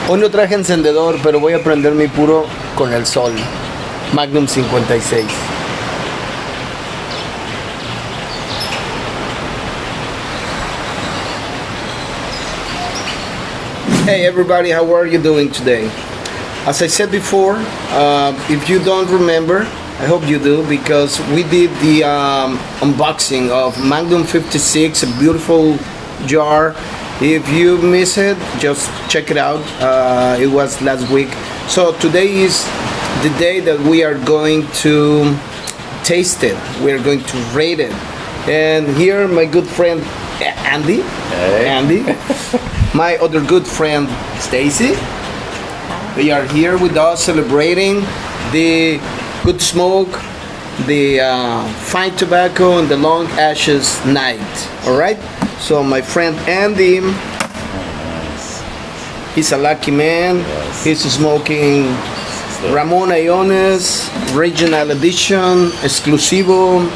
Hoy no traje encendedor, pero voy a prender mi puro con el sol. Magnum 56. Hey everybody, how are you doing today? As I said before, if you don't remember, I hope you do, because we did the unboxing of Magnum 56, a beautiful jar. If you miss it, just check it out. It was last week. So today is the day that we are going to taste it. We are going to rate it. And here my good friend Andy. Hey. Andy. My other good friend Stacy. They are here with us celebrating the good smoke, the fine tobacco, and the long ashes night. All right. So my friend Andy, he's a lucky man. Yes. He's smoking Ramon Ayones Regional Edition Exclusivo.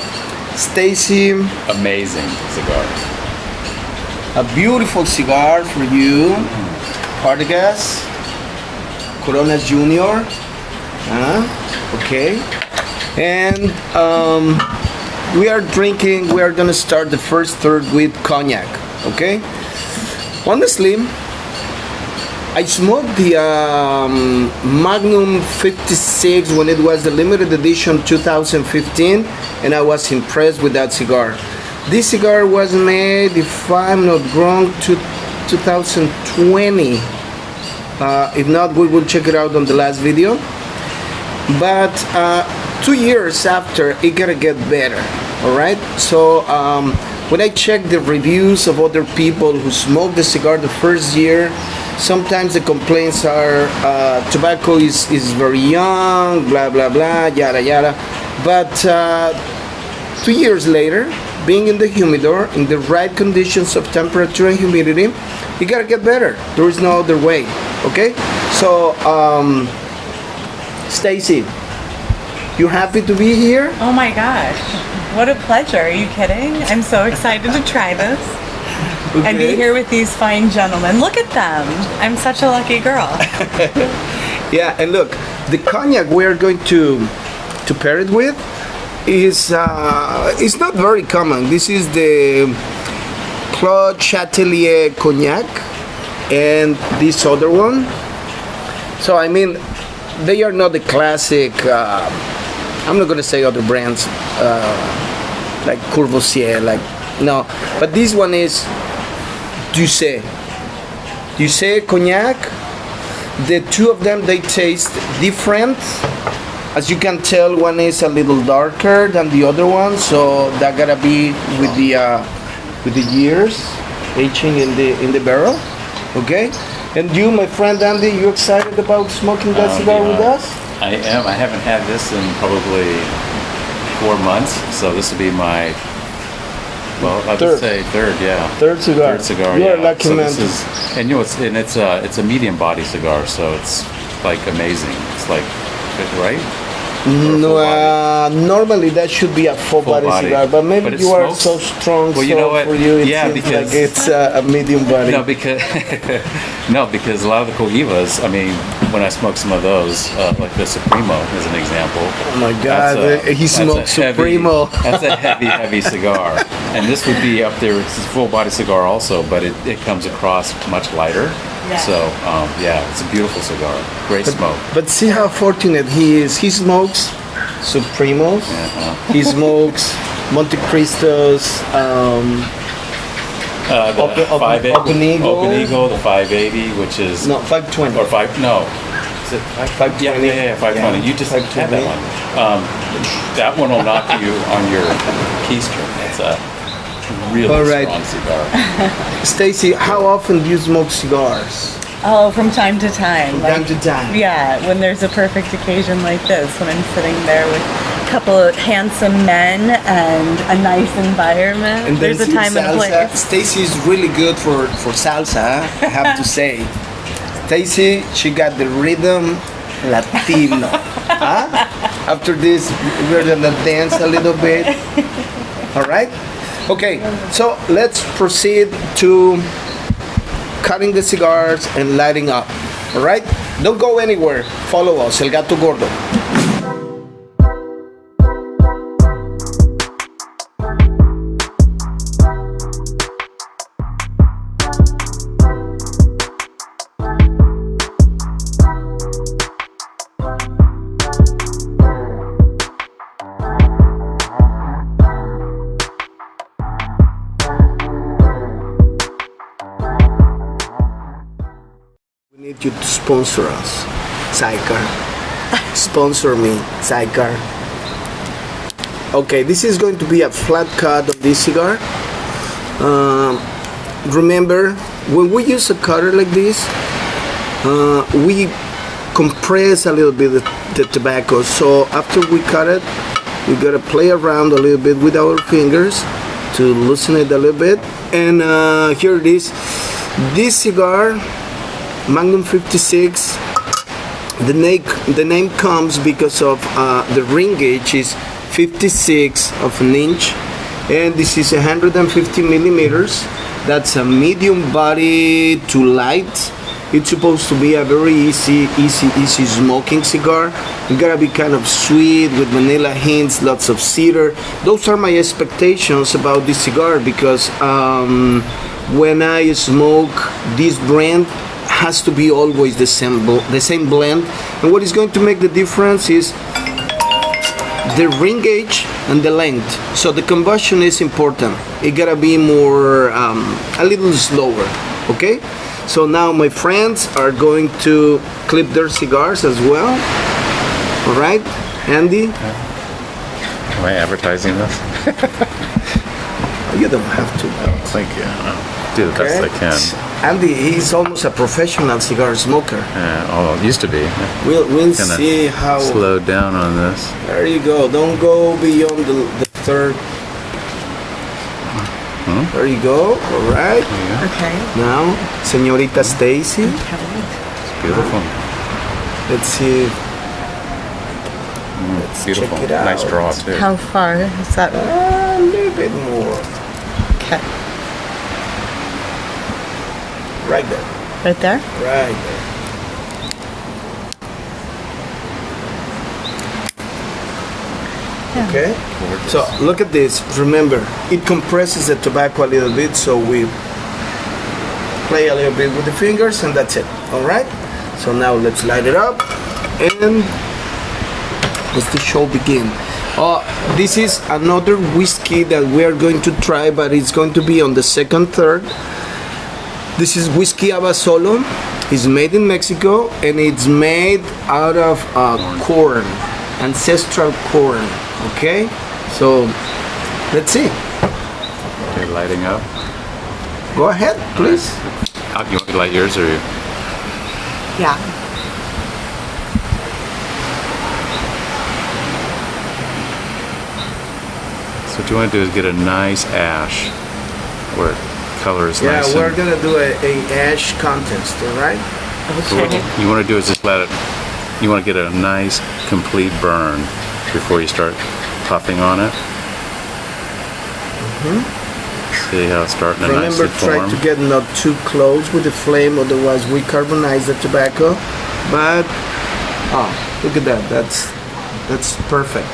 Stacy, Amazing cigar. a beautiful cigar for you. Partagas, Coronas Junior. Okay. And we are gonna start the first third with cognac. Okay. Honestly, I smoked the Magnum 56 when it was the limited edition 2015, and I was impressed with that cigar. This cigar was made, if I'm not wrong, 2020. If not, we will check it out on the last video. But 2 years after, it gotta get better. All right. So when I check the reviews of other people who smoked the cigar the first year, sometimes the complaints are tobacco is very young, blah blah blah, yada yada. But 2 years later, being in the humidor, in the right conditions of temperature and humidity, you gotta get better. There is no other way. Okay. So Stacy, you happy to be here? Oh my gosh, what a pleasure. Are you kidding? I'm so excited to try this and be here with these fine gentlemen. Look at them. I'm such a lucky girl. Yeah, and look, the cognac we're going to pair it with is not very common. This is the Claude Chatelier cognac and this other one. So I mean, they are not the classic. I'm not gonna say other brands like Courvoisier, like no, but this one is Doucet cognac. The two of them, they taste different. As you can tell, one is a little darker than the other one, so that gotta be with the years aging in the barrel. Okay. And you, my friend Andy, you excited about smoking that cigar with us? I am. I haven't had this in probably 4 months, so this will be my, well, I would say third, yeah. Third cigar. Third cigar, You're yeah. a lucky so man. This is, and you know, it's a medium body cigar, so it's like amazing. It's like, right? No, normally that should be a full body cigar, but maybe you are so strong. Well, you so know what? For you, it Yeah, seems because like it's a medium body. No, because because a lot of the Cohivas, I mean, when I smoke some of those, like the Supremo as an example. Oh my God, he smokes Supremo. That's a heavy cigar, and this would be up there. It's a full body cigar also, but it comes across much lighter. Yeah. So yeah, it's a beautiful cigar. Great smoke. But see how fortunate he is. He smokes Supremos. He smokes Monte Cristos. The Open Eagle. Open Eagle, the 580, which is No, 520. or 5. No, is it 520? Yeah, 520. You just had that one. That one will knock you on your keystone. That's a really strong cigar. Stacy, how often do you smoke cigars? Oh, from time to time. From time to time. Yeah, when there's a perfect occasion like this, when I'm sitting there with a couple of handsome men and a nice environment. And there's a time and a place. Stacy is really good for salsa, I have to say. Stacy, she got the rhythm Latino. Huh? After this, we're gonna dance a little bit. All right? Okay, so let's proceed to cutting the cigars and lighting up. All right, don't go anywhere. Follow us, El Gato Gordo. We need you to sponsor us, Cigar. Sponsor me, Cigar. Okay, this is going to be a flat cut of this cigar. Remember, when we use a cutter like this, we compress a little bit the tobacco. So after we cut it, we gotta play around a little bit with our fingers to loosen it a little bit. And here it is. This cigar, Magnum 56, the name comes because of the ring gauge is 56 of an inch, and this is 150 millimeters. That's a medium body to light. It's supposed to be a very easy smoking cigar. It gotta be kind of sweet with vanilla hints, lots of cedar. Those are my expectations about this cigar because when I smoke this brand, has to be always the same blend, and what is going to make the difference is the ring gauge and the length. So the combustion is important. It gotta be more a little slower. Okay, so now my friends are going to clip their cigars as well. All right, Andy. Am I advertising this? You don't have to. Thank you. I'll do the best I can. Andy, he's almost a professional cigar smoker. Used to be. We'll see how. Slowed down on this. There you go. Don't go beyond the third. There you go. All right. Okay. Now, Señorita Stacy. It's beautiful. Let's see. Beautiful. Check it out. Nice draw too. How far is that? A little bit more. Okay. Right there. Right there? Right there. Yeah. Okay. Gorgeous. So look at this. Remember, it compresses the tobacco a little bit, so we play a little bit with the fingers, and that's it. All right. So now let's light it up, and let's the show begin. This is another whiskey that we are going to try, but it's going to be on the second third. This is whiskey Abasolo. It's made in Mexico, and it's made out of corn, ancestral corn. Okay, so let's see. Okay, lighting up. Go ahead, please. You want me to light yours or you? Yeah. So what you want to do is get a nice ash where color is Yeah, nice. we're gonna do a ash contest, all right? So what you want to do is just let it. You want to get a nice complete burn before you start puffing on it. See how it's starting to Remember, nicely try form. to get not too close with the flame, otherwise we carbonize the tobacco. But look at that. That's perfect.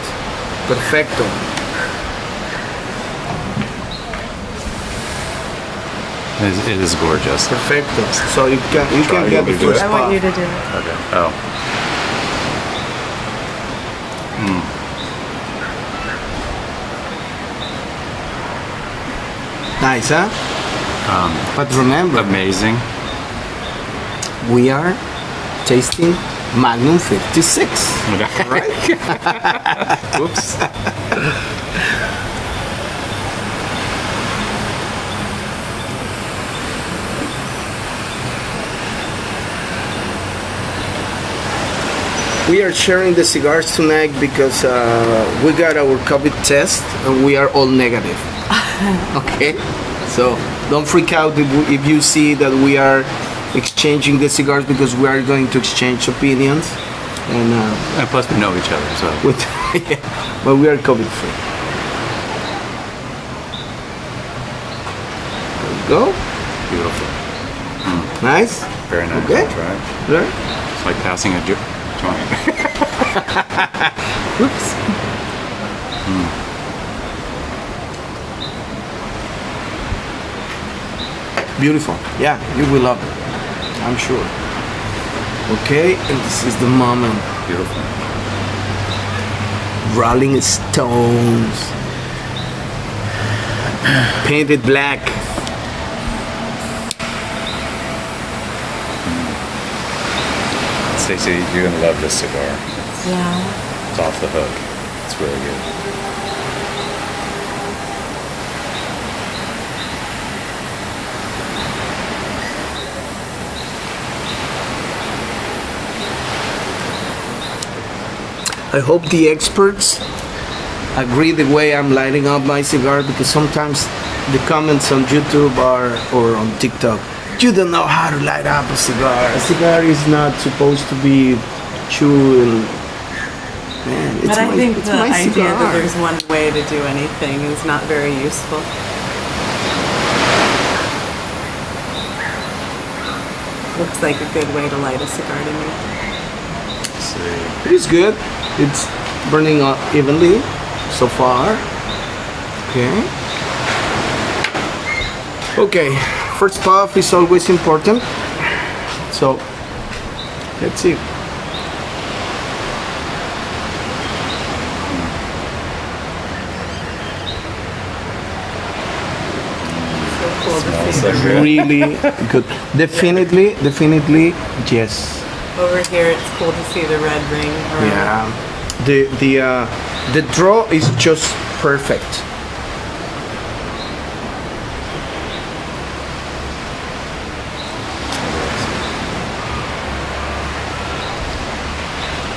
Perfecto. It is gorgeous. Perfecto. So you can Try, get the you want me to do first it? I want you to puff. do it. Okay. Oh. Nice, huh? But remember, Amazing. we are tasting Magnum 56. Right? Whoops. We are sharing the cigars tonight because we got our COVID test and we are all negative. Okay? So don't freak out if you see that we are exchanging the cigars because we are going to exchange opinions. And plus we know each other, so. But we are COVID free. There we go. Beautiful. Nice. Very nice. Okay. That's right. Right. It's like passing a joint. Oops. Beautiful. Yeah, you will love it. I'm sure. Okay, and this is the moment. Beautiful. Rolling Stones. Painted black. Stacey, you're gonna love this cigar. Yeah. It's off the hook. It's really good. I hope the experts agree the way I'm lighting up my cigar, because sometimes the comments on YouTube or on TikTok, you don't know how to light up a cigar. A cigar is not supposed to be chewed. Man, it's But I think it's the my idea cigar. that there's one way to do anything is not very useful. Looks like a good way to light a cigar to me. Let's see. It is good. It's burning up evenly so far. Okay. Okay. First puff is always important. So let's see. So cool to Smells see so the good. Really good. Definitely, yes. over here. It's cool to see the red ring. Around. Yeah. The draw is just perfect.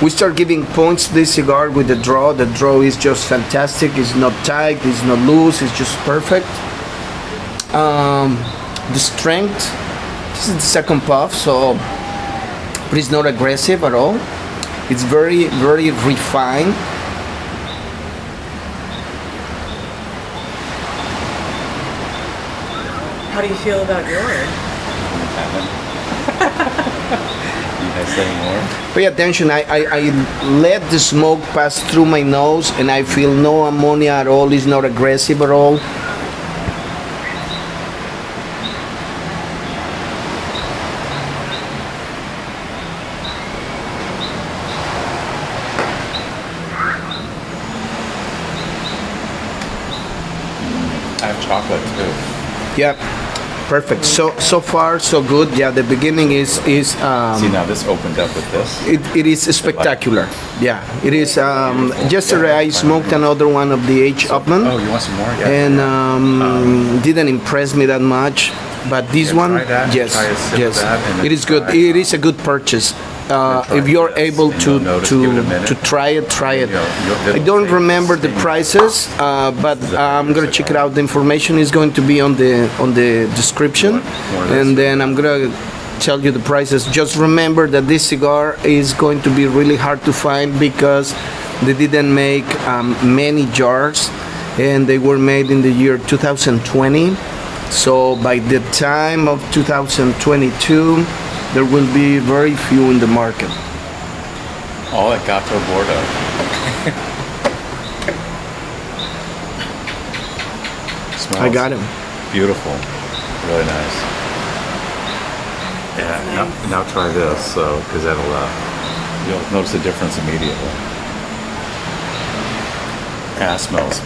We start giving points to this cigar with the draw. The draw is just fantastic. It's not tight, it's not loose, it's just perfect. The strength, this is the second puff, so but it's not aggressive at all. It's very, very refined. How do you feel about yours? You guys say more? Pay attention, I let the smoke pass through my nose and I feel no ammonia at all. It's not aggressive at all. I have chocolate too. Yeah, perfect. So far so good. Yeah, the beginning is See, now this opened up with this. it is spectacular. Yeah, it is. Yesterday I smoked another one of the Upmann, Oh, you want some more? Yeah. and didn't impress me that much. But this Yeah, one, try that, yes, try a sip of yes, that, and then it is good. try, It is a good purchase. try If you're this, able and to you'll notice, give it a minute. to try it, try it. You'll- I don't it'll remember the sting. prices, but I'm gonna check it out. The information is going to be on the description, More of this. and then I'm gonna tell you the prices. Just remember that this cigar is going to be really hard to find because they didn't make many jars, and they were made in the year 2020. So by the time of 2022, there will be very few in the market. All at Gato Bordeaux. I got him. Beautiful. Really nice. Yeah, Nice. now try this, so, because that'll, you'll notice a difference immediately. Yeah, it smells.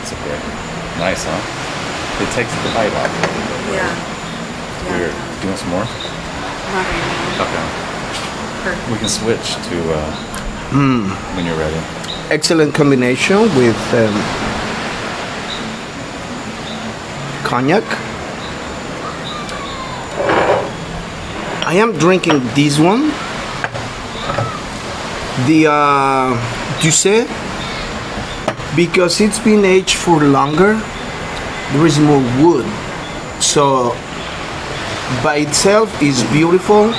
It's okay. Nice, huh? It takes the bite off. Yeah. Weird. Do you want some more? Not right now. Okay. Perfect. We can switch to when you're ready. Excellent combination with cognac. I am drinking this one, the Douce, because it's been aged for longer. There is more wood, so by itself is beautiful.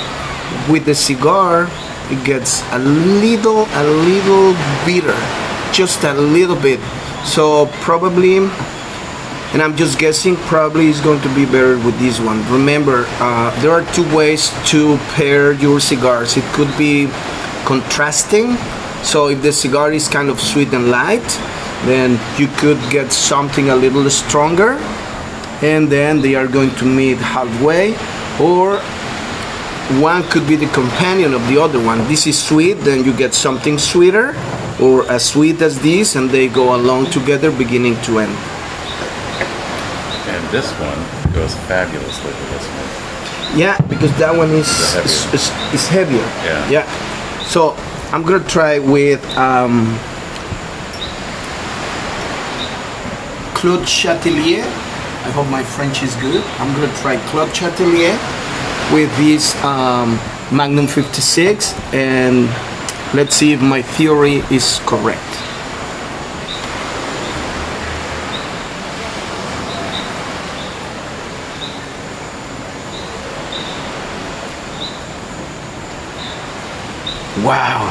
With the cigar, it gets a little bitter, just a little bit. So probably and I'm just guessing, probably it's going to be better with this one. Remember, there are two ways to pair your cigars. It could be contrasting, so if the cigar is kind of sweet and light, then you could get something a little stronger, and then they are going to meet halfway, or one could be the companion of the other one. This is sweet, then you get something sweeter, or as sweet as this, and they go along together beginning to end. And this one goes fabulously with this one. Yeah, because that one is heavier. Yeah. So I'm gonna try with Claude Chatelier. I hope my French is good. I'm gonna try Claude Chatelier with this Magnum 56, and let's see if my theory is correct. Wow,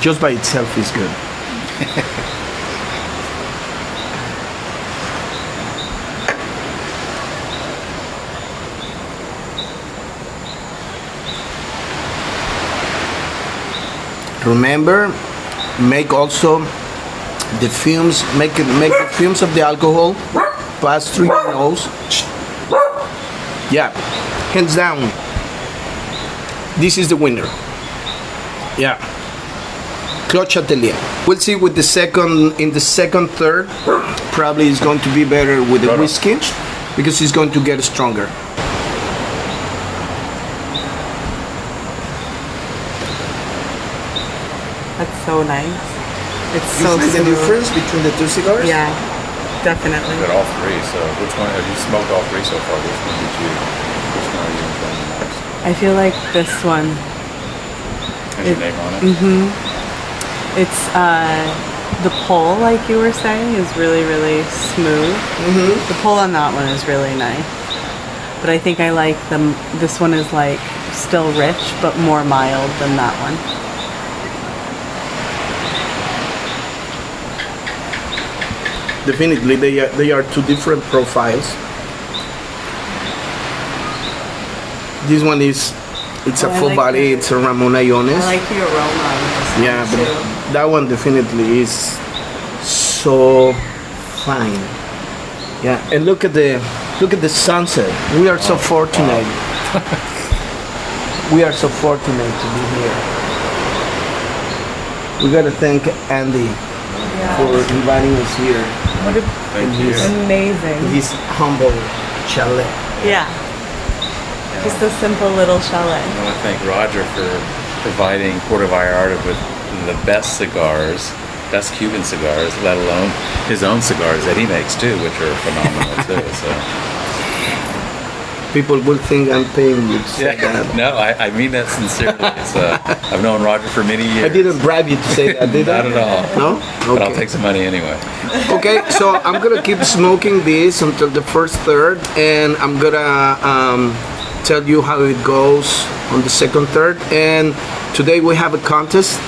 just by itself is good. Remember, make also the fumes, make the fumes of the alcohol pass through your nose. Yeah, hands down. This is the winner. Yeah, Claude Chatelier. We'll see with the second, in the second third, probably it's going to be better with the whiskey, because it's going to get stronger. That's so nice. It's You so see the smooth. difference between the two cigars? Yeah, definitely. Got all three, so which one have you smoked all three so far? Which one are you enjoying the most? I feel like this one. Has your name on it? It's the pull, like you were saying, is really, really smooth. The pull on that one is really nice. But I think I like them. This one is like still rich, but more mild than that one. Definitely, they are two different profiles. This one it's a I full like body, it's a Ramon Iones. I like the aroma on this Yeah, one but too. that one definitely is so fine. Yeah, and look at the sunset. We are so fortunate. We are so fortunate to be here. We gotta thank Andy for inviting us here What a Thank you. amazing. in his humble chalet. Yeah. Just a simple little chalet. I want to thank Roger for providing Puerto Vallarta with the best cigars, best Cuban cigars, let alone his own cigars that he makes too, which are phenomenal too. So People will think I'm paying you to say that. no, I mean that sincerely. It's, I've known Roger for many years. I didn't bribe you to say that, did I? Not at all. No? But I'll Okay. take some money anyway. Okay, so I'm gonna keep smoking this until the first third, and I'm gonna tell you how it goes on the second third. And today we have a contest.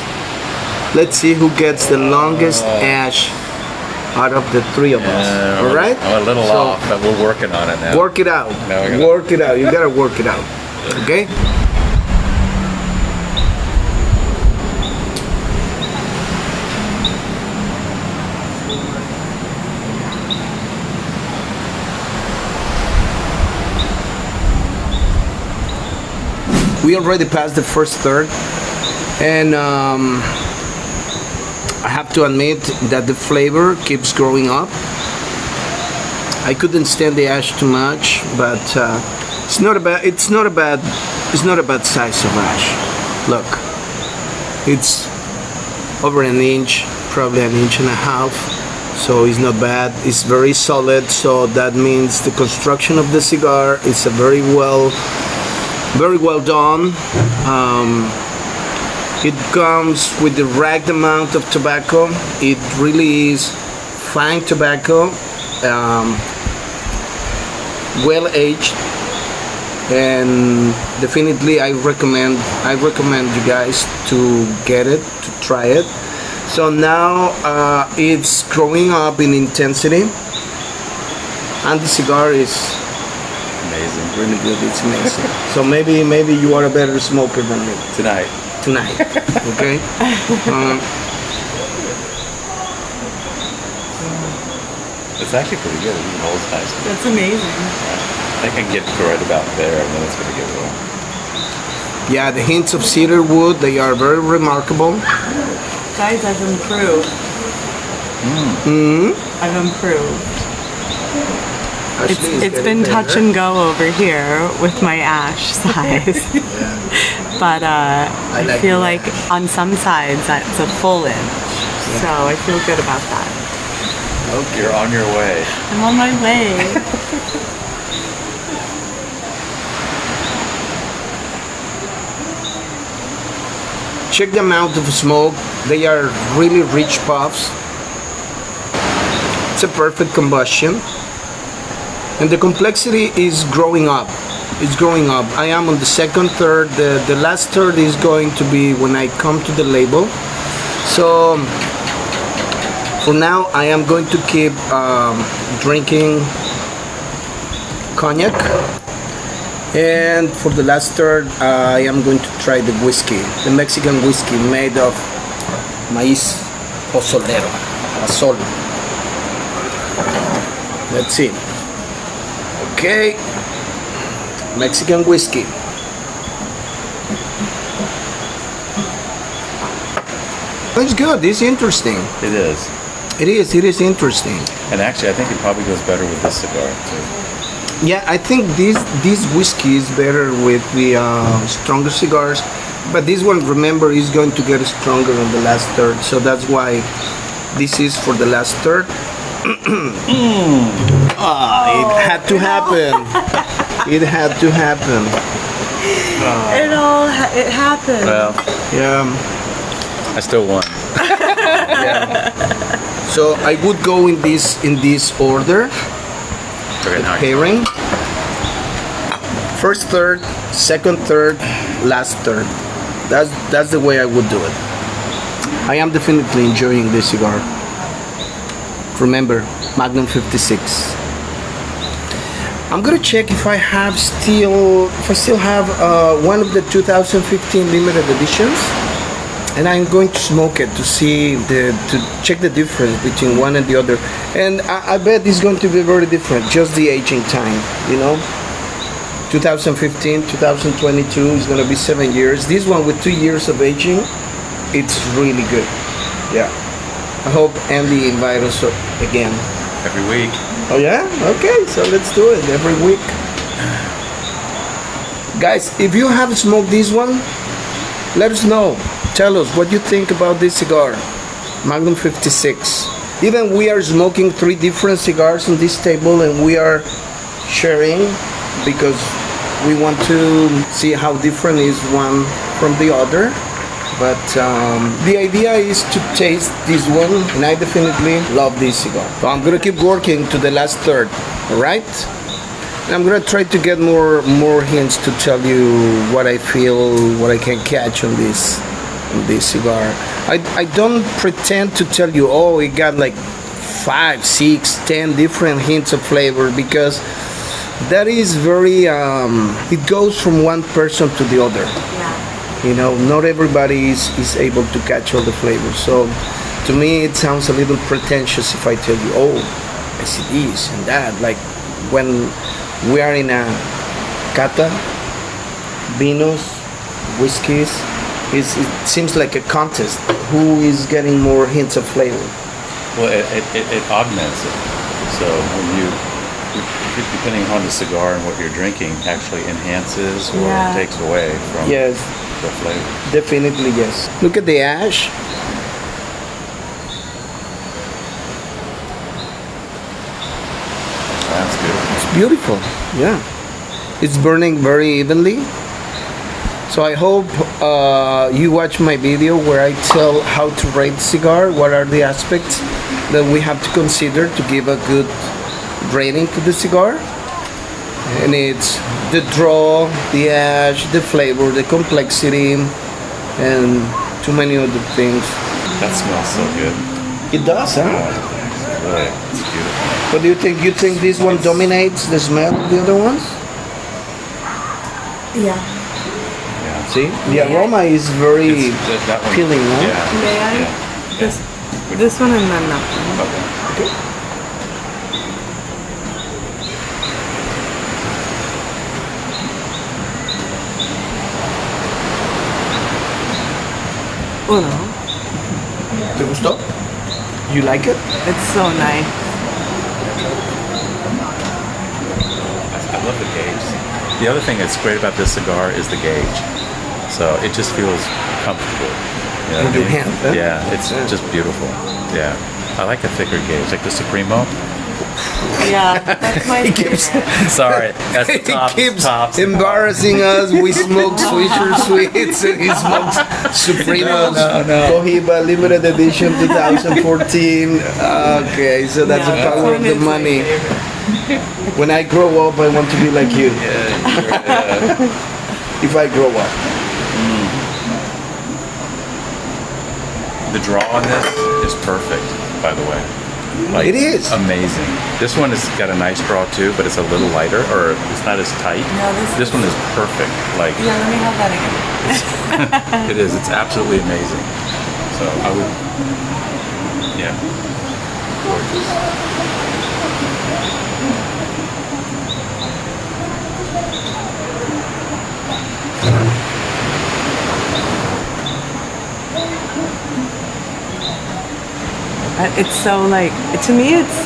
Let's see who gets the longest ash out of the three of us. All right? I'm a little So, off, but we're working on it now. Work it out. No, we're gonna- Work it out. You gotta work it out. Okay? We already passed the first third, and I have to admit that the flavor keeps growing up. I couldn't stand the ash too much, but it's not a bad size of ash. Look, it's over an inch, probably an inch and a half, so it's not bad. It's very solid, so that means the construction of the cigar is a very well done. It comes with the right amount of tobacco. It really is fine tobacco, well aged, and definitely I recommend you guys to get it, to try it. So now it's growing up in intensity. and the cigar is Amazing. really good. It's amazing. So maybe you are a better smoker than me Tonight. tonight. Okay. It's actually pretty good. It holds nice. That's amazing. I think I can get to right about there, and then it's going to get real. Yeah, the hints of cedar wood, they are very remarkable. Guys, I've improved. I've improved. Actually, It's getting been better. touch and go over here with my ash size. But I like feel the like on some sides that's a full inch. So I feel good about that. Okay. You're on your way. I'm on my way. Check the amount of smoke. They are really rich puffs. It's a perfect combustion. And the complexity is growing up. It's growing up. I am on the second third. The last third is going to be when I come to the label. So for now, I am going to keep drinking cognac. And for the last third, I am going to try the whiskey, the Mexican whiskey made of maíz pozolero, pozol. Let's see. Okay, Mexican whiskey. It's good. It's interesting. It is. It is. It is interesting. And actually, I think it probably goes better with this cigar, too. Yeah, I think this whiskey is better with the stronger cigars, but this one, remember, is going to get stronger on the last third, so that's why this is for the last third. It had to happen. It had to happen. It happened. Well, Yeah. I still won. So I would go in this order. Okay, now Pairing. First third, second third, last third. That's the way I would do it. I am definitely enjoying this cigar. Remember, Magnum 56. I'm gonna check if I still have one of the 2015 limited editions, and I'm going to smoke it to check the difference between one and the other. And I bet it's going to be very different, just the aging time, 2015, 2022 is going to be 7 years. This one with 2 years of aging, it's really good. Yeah. I hope Andy invite us again. every week. Oh yeah? Okay, so let's do it every week. Guys, if you have smoked this one, let us know. Tell us what you think about this cigar, Magnum 56. Even we are smoking 3 different cigars on this table, and we are sharing because we want to see how different is one from the other. But the idea is to taste this one, and I definitely love this cigar. So I'm gonna keep working to the last third, all right? And I'm gonna try to get more hints to tell you what I feel, what I can catch on this cigar. I don't pretend to tell you, oh, it got like 5, 6, 10 different hints of flavor, because that is very, it goes from one person to the other. Not everybody is able to catch all the flavors. So to me, it sounds a little pretentious if I tell you, oh, I see this and that. Like when we are in a cata, vinos, whiskeys, it seems like a contest. Who is getting more hints of flavor? Well, it augments it. So when you, depending on the cigar and what you're drinking, actually enhances or takes away from the flavor. Definitely yes. Look at the ash. That's beautiful. It's beautiful. Yeah. It's burning very evenly. So I hope you watch my video where I tell how to rate the cigar, what are the aspects that we have to consider to give a good rating to the cigar. And it's the draw, the ash, the flavor, the complexity, and too many other things. That smells so good. It does, huh? Really, it's beautiful. What do you think? You think this one dominates the smell of the other ones? Yeah. Yeah. See, the aroma is very that one, appealing, no? Yeah. May I? Yeah. This one and then that one. Okay. Uno. ¿Te gustó? You like it? It's so nice. I love the gauge. The other thing that's great about this cigar is the gauge. So it just feels comfortable. You know In what I your mean? hand, huh? Yeah, it's just beautiful. Yeah. I like a thicker gauge, like the Supremo. Yeah, that's my favorite. Sorry, that's the He top. keeps top. embarrassing us. We smoke Swisher Sweets and he smokes Supremos No. Cohiba Limited Edition 2014. Okay, so that's the Yeah, power of that the one is my money. favorite. When I grow up, I want to be like you. If I grow up. The draw on this is perfect, by the way. Like, It is. amazing. This one has got a nice draw too, but it's a little lighter, or it's not as tight. No, this one is perfect. Like Yeah, let me have that again. it is. It's absolutely amazing. So I would, yeah, gorgeous. It's so like, to me it's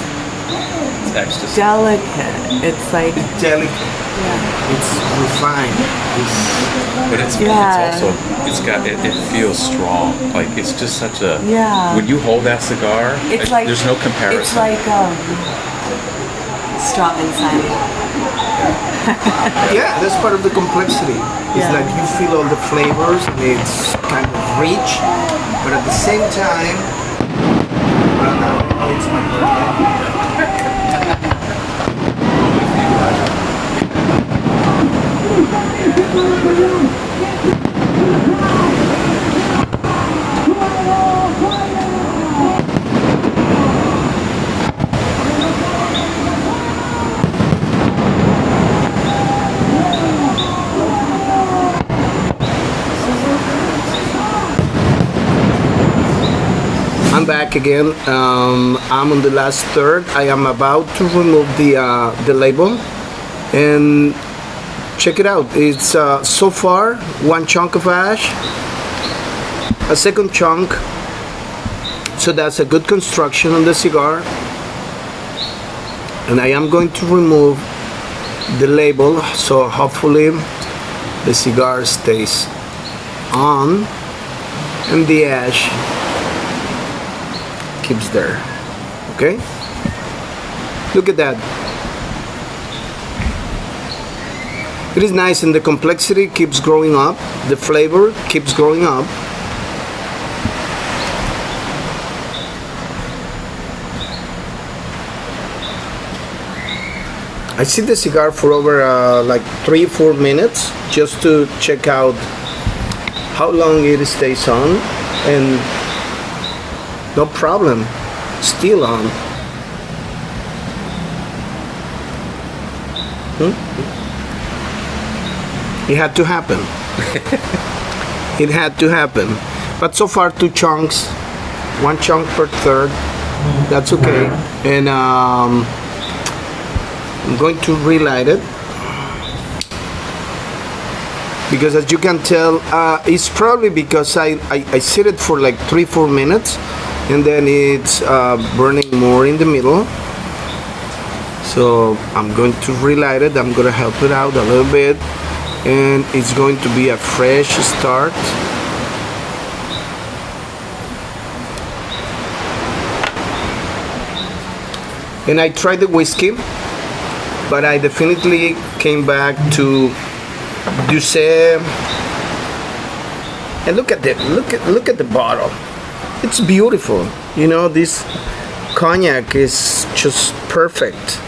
It's ecstasy. delicate. It's like, Delicate. yeah. It's refined. But Yeah. it's also it feels strong. Like it's just such a Yeah. When you hold that cigar, It's like, there's no comparison. It's like straw inside. Yeah, that's part of the complexity. It's Yeah. like you feel all the flavors and it's kind of rich, but at the same time, well, now it's my birthday. I'm back again. I'm on the last third. I am about to remove the label, and check it out. It's so far one chunk of ash, a second chunk. So that's a good construction on the cigar. And I am going to remove the label, so hopefully the cigar stays on and the ash keeps there. Okay, look at that. It is nice, and the complexity keeps growing up, the flavor keeps growing up. I see the cigar for over like 3-4 minutes just to check out how long it stays on, and no problem, still on. It had to happen. It had to happen. But so far 2 chunks, 1 chunk per third, that's okay. And I'm going to relight it, because as you can tell, it's probably because I set it for like 3-4 minutes, and then it's burning more in the middle. So I'm going to relight it. I'm going to help it out a little bit, and it's going to be a fresh start. And I tried the whiskey, but I definitely came back to Doucet. And look at the bottle. It's beautiful. You know, this cognac is just perfect.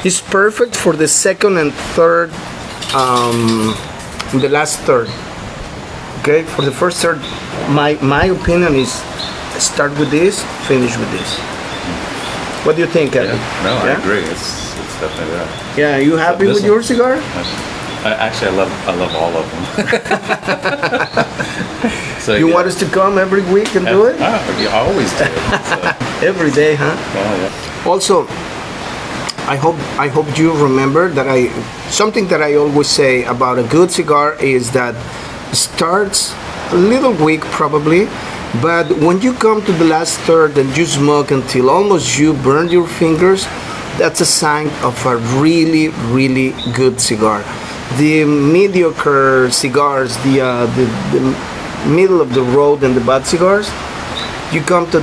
It's perfect for the second and third, the last third. Okay, for the first third, my opinion is start with this, finish with this. What do you think, Eddie? Yeah. No, I Yeah? agree. It's definitely that. Yeah, you happy this with one- your cigar? Actually, I love all of them. So You yeah. want us to come every week and do it? You always do. So, Every day, huh? yeah. Also, I hope you remember that something that I always say about a good cigar is that it starts a little weak probably, but when you come to the last third and you smoke until almost you burn your fingers, that's a sign of a really, really good cigar. The mediocre cigars, the middle of the road and the bad cigars, you come to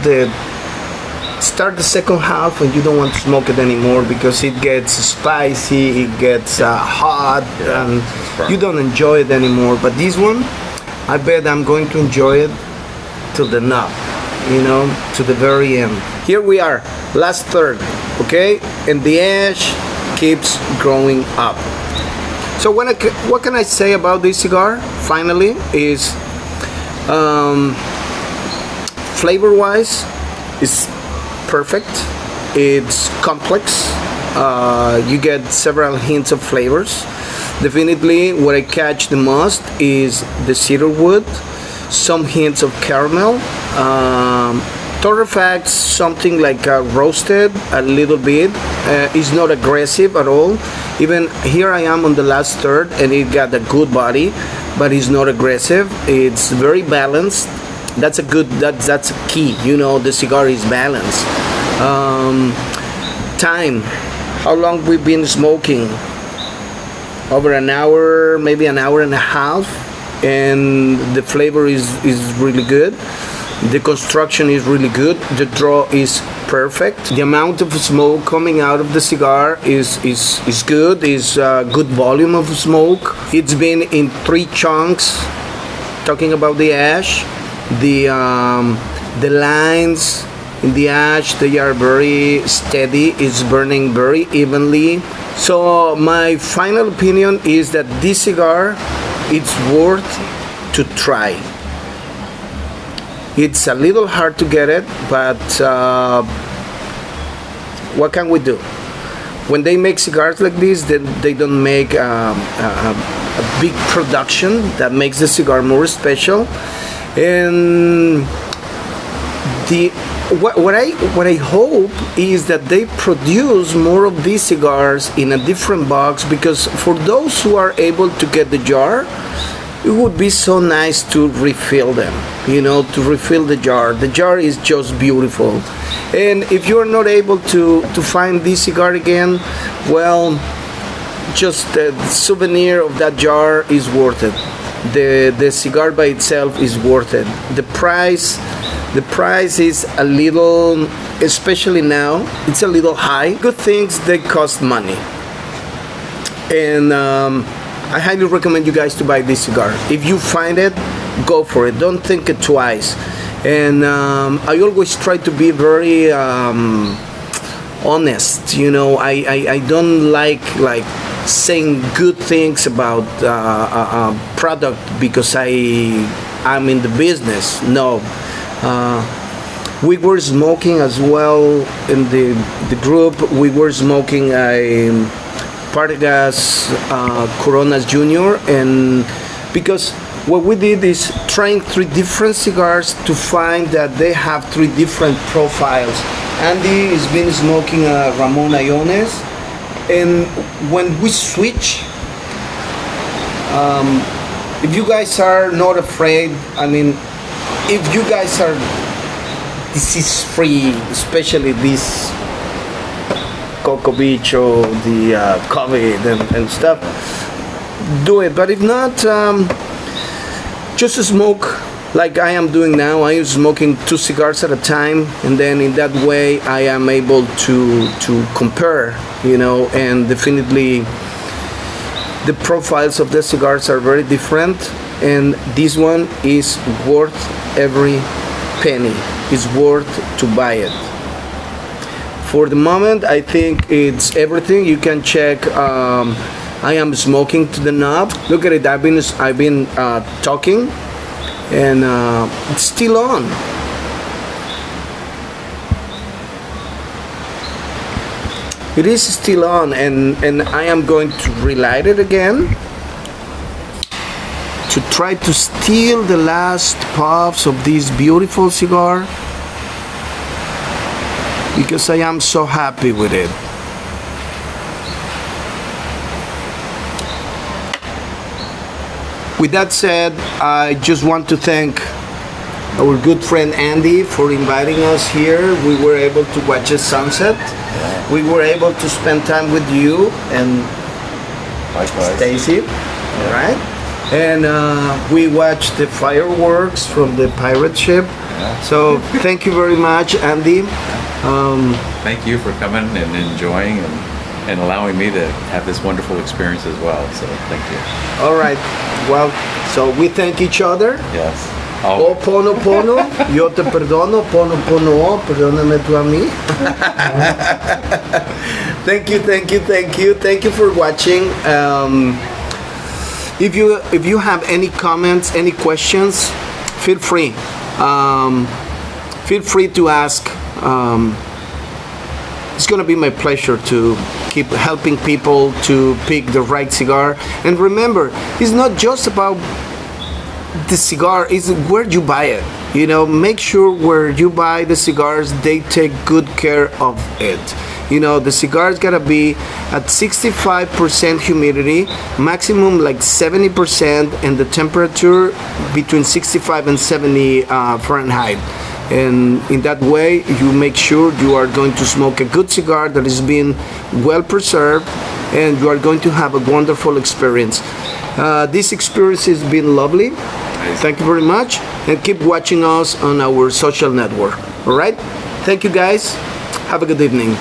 start the second half and you don't want to smoke it anymore because it gets spicy, it gets hot, and you don't enjoy it anymore. But this one, I bet I'm going to enjoy it till the knob, to the very end. Here we are, last third, okay? And the ash keeps growing up. So what can I say about this cigar? Finally, is flavor-wise, it's perfect. It's complex. You get several hints of flavors. Definitely, what I catch the most is the cedar wood, some hints of caramel. Torrefact, something like roasted a little bit. It's not aggressive at all. Even here I am on the last third and it got a good body, but it's not aggressive. It's very balanced. That's a key. The cigar is balanced. Time. How long we've been smoking? Over an hour, maybe an hour and a half, and the flavor is really good. The construction is really good. The draw is perfect. The amount of smoke coming out of the cigar is good. Is good volume of smoke. It's been in 3 chunks. Talking about the ash, the lines in the ash, they are very steady. It's burning very evenly. So my final opinion is that this cigar, it's worth to try. It's a little hard to get it, but what can we do? When they make cigars like this, they don't make a big production that makes the cigar more special. And what I hope is that they produce more of these cigars in a different box, because for those who are able to get the jar, it would be so nice to refill them, to refill the jar. The jar is just beautiful. And if you're not able to find this cigar again, well, just the souvenir of that jar is worth it. The cigar by itself is worth it. The price is a little, especially now, it's a little high. Good things, they cost money. And I highly recommend you guys to buy this cigar. If you find it, go for it. Don't think it twice. And I always try to be very honest. I don't like saying good things about a product because I'm in the business. No. We were smoking as well in the group. We were smoking a Partagas Coronas Junior, and because what we did is trying 3 different cigars to find that they have 3 different profiles. Andy has been smoking a Ramon Iones, and when we switch, if you guys are not afraid, if you guys are disease free, especially this Coco Bicho, the COVID and stuff, do it. But if not, just smoke like I am doing now. I am smoking 2 cigars at a time, and then in that way I am able to compare, and definitely the profiles of the cigars are very different, and this one is worth every penny. It's worth to buy it. For the moment, I think it's everything. You can check. I am smoking to the knob. Look at it. I've been talking, and it's still on. It is still on, and I am going to relight it again to try to steal the last puffs of this beautiful cigar, because I am so happy with it. With that said, I just want to thank our good friend Andy for inviting us here. We were able to watch the sunset. Yeah. We were able to spend time with you and Stacy. All right. And we watched the fireworks from the pirate ship. Yeah. So thank you very much, Andy. Thank you for coming and enjoying and allowing me to have this wonderful experience as well. So thank you. All right. Well, so we thank each other. Yes. Oh, pono pono, yo te perdono, pono pono, perdóname tú a mí. Thank you for watching. If you have any comments, any questions, feel free to ask. It's gonna be my pleasure to keep helping people to pick the right cigar. And remember, it's not just about the cigar, is where you buy it. You know, make sure where you buy the cigars, they take good care of it. You know, the cigar's gotta be at 65% humidity, maximum like 70%, and the temperature between 65 and 70 Fahrenheit. And in that way, you make sure you are going to smoke a good cigar that is being well preserved, and you are going to have a wonderful experience. This experience has been lovely. Thank you very much, and keep watching us on our social network. All right? Thank you, guys. Have a good evening.